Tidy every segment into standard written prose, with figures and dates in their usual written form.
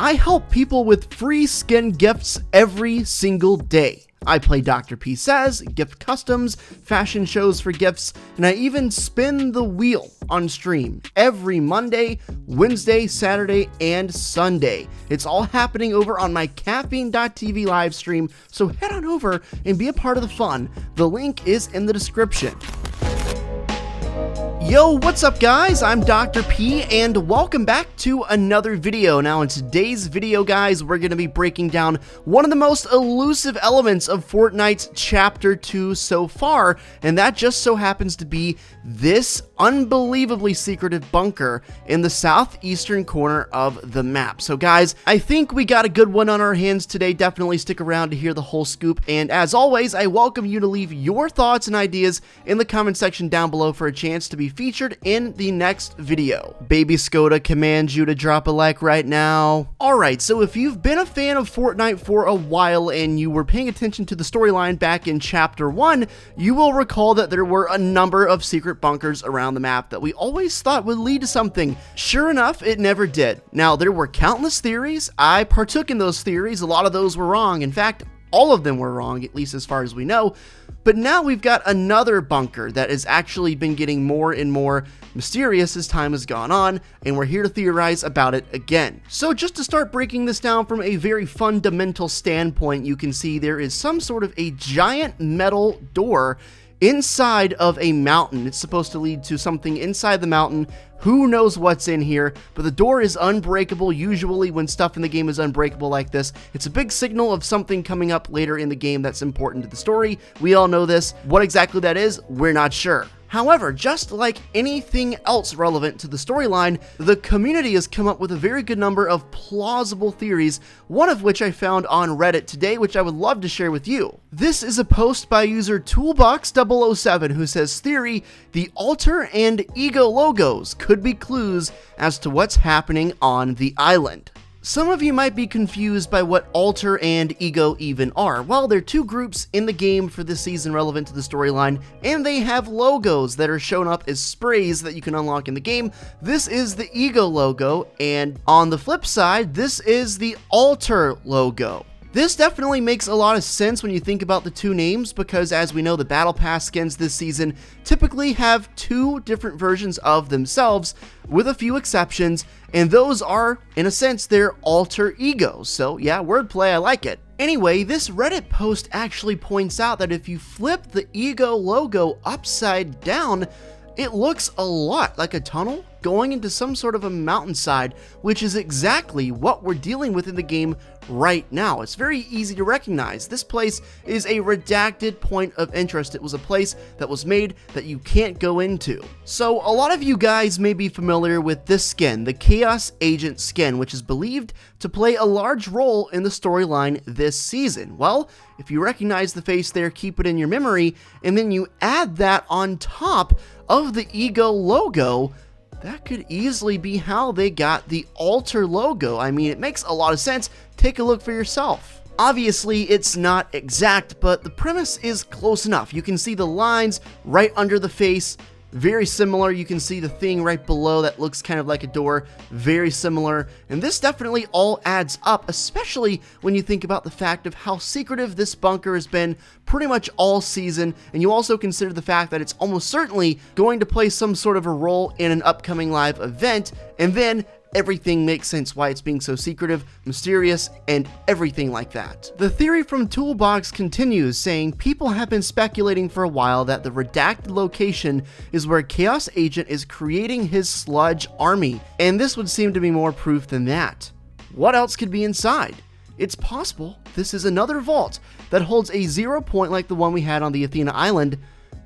I help people with free skin gifts every single day. I play Dr. P Says, gift customs, fashion shows for gifts, and I even spin the wheel on stream every Monday, Wednesday, Saturday, and Sunday. It's all happening over on my caffeine.tv live stream, so head on over and be a part of the fun. The link is in the description. Yo, what's up guys? I'm Dr. P and welcome back to another video. Now in today's video guys, we're going to be breaking down one of the most elusive elements of Fortnite's Chapter 2 so far, and that just so happens to be this unbelievably secretive bunker in the southeastern corner of the map. So guys, I think we got a good one on our hands today. Definitely stick around to hear the whole scoop, and as always, I welcome you to leave your thoughts and ideas in the comment section down below for a chance to be featured in the next video. Baby Skoda commands you to drop a like right now. Alright, so if you've been a fan of Fortnite for a while and you were paying attention to the storyline back in Chapter 1, you will recall that there were a number of secret bunkers around the map that we always thought would lead to something. Sure enough, it never did. Now, there were countless theories. I partook in those theories. A lot of those were wrong. In fact, all of them were wrong, at least as far as we know. But now we've got another bunker that has actually been getting more and more mysterious as time has gone on, and we're here to theorize about it again. So just to start breaking this down from a very fundamental standpoint, you can see there is some sort of a giant metal door inside of a mountain. It's supposed to lead to something inside the mountain. Who knows what's in here, but the door is unbreakable. Usually when stuff in the game is unbreakable like this, it's a big signal of something coming up later in the game that's important to the story. We all know this. What exactly that is, we're not sure. However, just like anything else relevant to the storyline, the community has come up with a very good number of plausible theories, one of which I found on Reddit today, which I would love to share with you. This is a post by user Toolbox007 who says, "Theory, the altar and ego logos could be clues as to what's happening on the island." Some of you might be confused by what Altar and Ego even are. Well, they're two groups in the game for this season relevant to the storyline, and they have logos that are shown up as sprays that you can unlock in the game. This is the Ego logo, and on the flip side, this is the Altar logo. This definitely makes a lot of sense when you think about the two names, because as we know, the Battle Pass skins this season typically have two different versions of themselves, with a few exceptions, and those are, in a sense, their alter egos. So yeah, wordplay, I like it. Anyway, this Reddit post actually points out that if you flip the Ego logo upside down, it looks a lot like a tunnel going into some sort of a mountainside, which is exactly what we're dealing with in the game right now. It's very easy to recognize. This place is a redacted point of interest. It was a place that was made that you can't go into. So a lot of you guys may be familiar with this skin, the Chaos Agent skin, which is believed to play a large role in the storyline this season. Well, if you recognize the face there, keep it in your memory, and then you add that on top of the Ego logo, that could easily be how they got the Altar logo. I mean, it makes a lot of sense. Take a look for yourself. Obviously, it's not exact, but the premise is close enough. You can see the lines right under the face. Very similar. You can see the thing right below that looks kind of like a door. Very similar. And this definitely all adds up, especially when you think about the fact of how secretive this bunker has been pretty much all season. And you also consider the fact that it's almost certainly going to play some sort of a role in an upcoming live event. And then everything makes sense why it's being so secretive, mysterious, and everything like that. The theory from Toolbox continues, saying people have been speculating for a while that the redacted location is where Chaos Agent is creating his sludge army, and this would seem to be more proof than that. What else could be inside? It's possible this is another vault that holds a 0 point like the one we had on the Athena Island.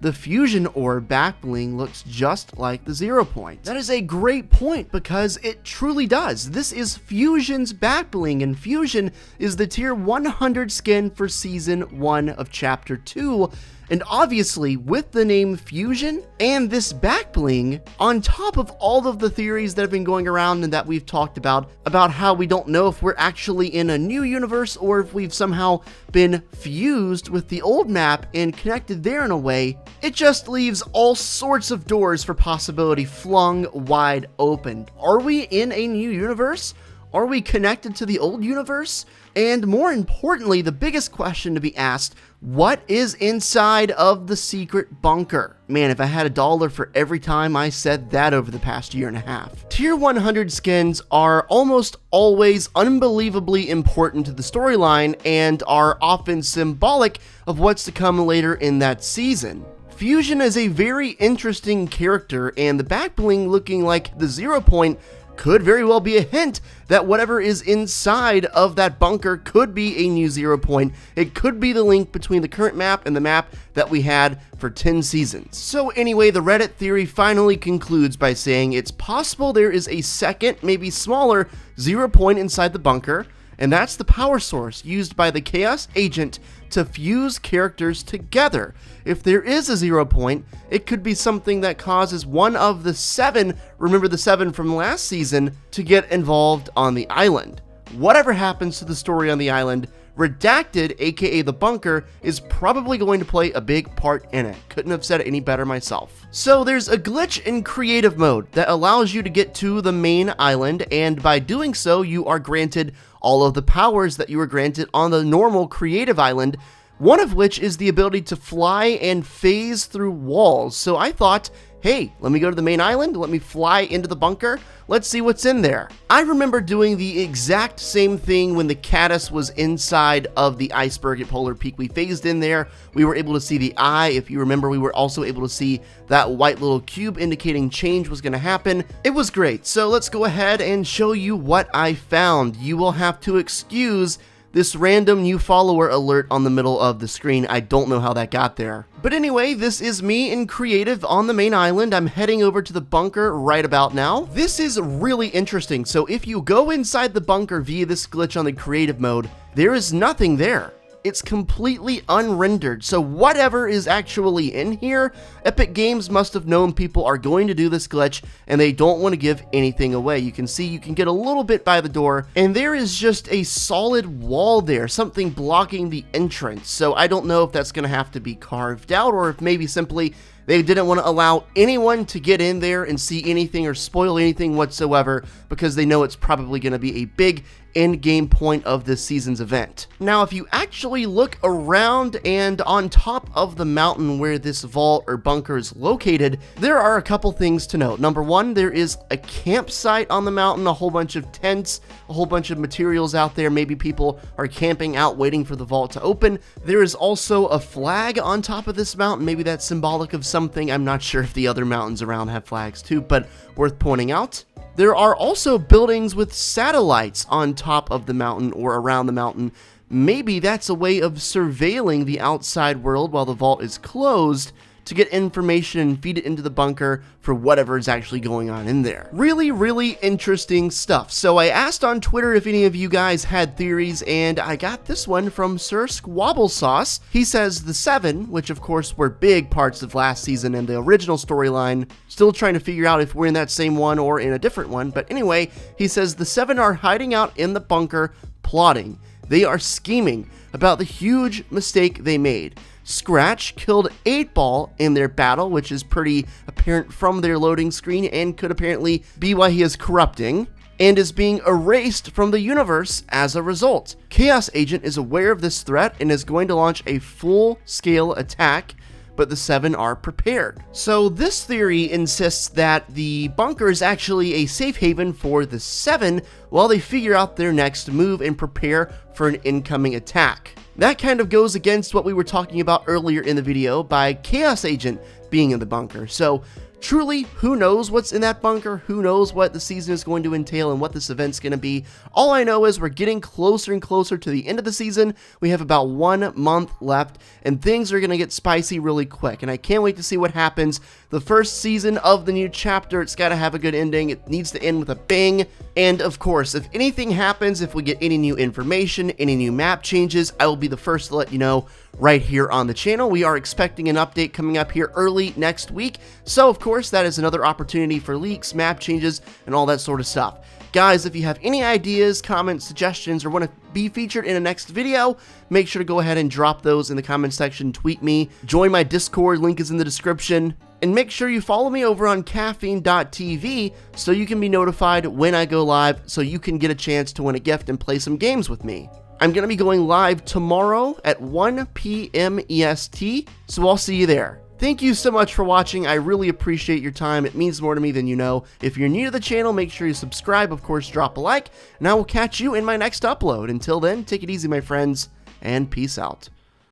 The Fusion Orb back bling looks just like the 0 point. That is a great point because it truly does. This is Fusion's back bling, and Fusion is the tier 100 skin for Season 1 of Chapter 2. And obviously, with the name Fusion and this back bling, on top of all of the theories that have been going around and that we've talked about how we don't know if we're actually in a new universe or if we've somehow been fused with the old map and connected there in a way, it just leaves all sorts of doors for possibility flung wide open. Are we in a new universe? Are we connected to the old universe? And more importantly, the biggest question to be asked, what is inside of the secret bunker? Man, if I had $1 for every time I said that over the past year and a half. Tier 100 skins are almost always unbelievably important to the storyline and are often symbolic of what's to come later in that season. Fusion is a very interesting character, and the back bling looking like the 0 point could very well be a hint that whatever is inside of that bunker could be a new 0 point. It could be the link between the current map and the map that we had for 10 seasons. So anyway, the Reddit theory finally concludes by saying it's possible there is a second, maybe smaller, 0 point inside the bunker, and that's the power source used by the Chaos Agent to fuse characters together. If there is a 0 point, it could be something that causes one of the 7, remember the 7 from last season, to get involved on the island. Whatever happens to the story on the island, Redacted, aka the bunker, is probably going to play a big part in it. Couldn't have said it any better myself. So there's a glitch in creative mode that allows you to get to the main island, and by doing so, you are granted all of the powers that you were granted on the normal creative island, one of which is the ability to fly and phase through walls. So I thought, hey, let me go to the main island, let me fly into the bunker, let's see what's in there. I remember doing the exact same thing when the caddis was inside of the iceberg at Polar Peak. We phased in there, we were able to see the eye. If you remember, we were also able to see that white little cube indicating change was going to happen. It was great, so let's go ahead and show you what I found. You will have to excuse this random new follower alert on the middle of the screen. I don't know how that got there. But anyway, this is me in creative on the main island. I'm heading over to the bunker right about now. This is really interesting. So if you go inside the bunker via this glitch on the creative mode, there is nothing there. It's completely unrendered. So whatever is actually in here, Epic Games must have known people are going to do this glitch and they don't want to give anything away. You can see you can get a little bit by the door and there is just a solid wall there, something blocking the entrance. So I don't know if that's going to have to be carved out or if maybe simply they didn't want to allow anyone to get in there and see anything or spoil anything whatsoever because they know it's probably going to be a big end game point of this season's event. Now, if you actually look around and on top of the mountain where this vault or bunker is located, there are a couple things to note. Number one, there is a campsite on the mountain, a whole bunch of tents, a whole bunch of materials out there. Maybe people are camping out waiting for the vault to open. There is also a flag on top of this mountain. Maybe that's symbolic of something. I'm not sure if the other mountains around have flags too, but worth pointing out. There are also buildings with satellites on top of the mountain or around the mountain. Maybe that's a way of surveilling the outside world while the vault is closed to get information and feed it into the bunker for whatever is actually going on in there. Really, really interesting stuff. So I asked on Twitter if any of you guys had theories, and I got this one from Sir Squabblesauce. He says the 7, which of course were big parts of last season and the original storyline, still trying to figure out if we're in that same one or in a different one, but anyway, he says the 7 are hiding out in the bunker, plotting. They are scheming about the huge mistake they made. Scratch killed 8-Ball in their battle, which is pretty apparent from their loading screen and could apparently be why he is corrupting, and is being erased from the universe as a result. Chaos Agent is aware of this threat and is going to launch a full-scale attack, but the 7 are prepared. So this theory insists that the bunker is actually a safe haven for the 7 while they figure out their next move and prepare for an incoming attack. That kind of goes against what we were talking about earlier in the video by Chaos Agent being in the bunker. So truly, who knows what's in that bunker? Who knows what the season is going to entail and what this event's going to be? All I know is we're getting closer and closer to the end of the season. We have about 1 month left, and things are going to get spicy really quick, and I can't wait to see what happens. The first season of the new chapter, it's got to have a good ending. It needs to end with a bang. And of course, if anything happens, if we get any new information, any new map changes, I will be the first to let you know right here on the channel. We are expecting an update coming up here early next week, so of course that is another opportunity for leaks, map changes, and all that sort of stuff. Guys, if you have any ideas, comments, suggestions, or want to be featured in a next video, make sure to go ahead and drop those in the comment section, tweet me, join my Discord, link is in the description, and make sure you follow me over on caffeine.tv so you can be notified when I go live so you can get a chance to win a gift and play some games with me. I'm going to be going live tomorrow at 1 p.m. EST, so I'll see you there. Thank you so much for watching. I really appreciate your time. It means more to me than you know. If you're new to the channel, make sure you subscribe. Of course, drop a like, and I will catch you in my next upload. Until then, take it easy, my friends, and peace out.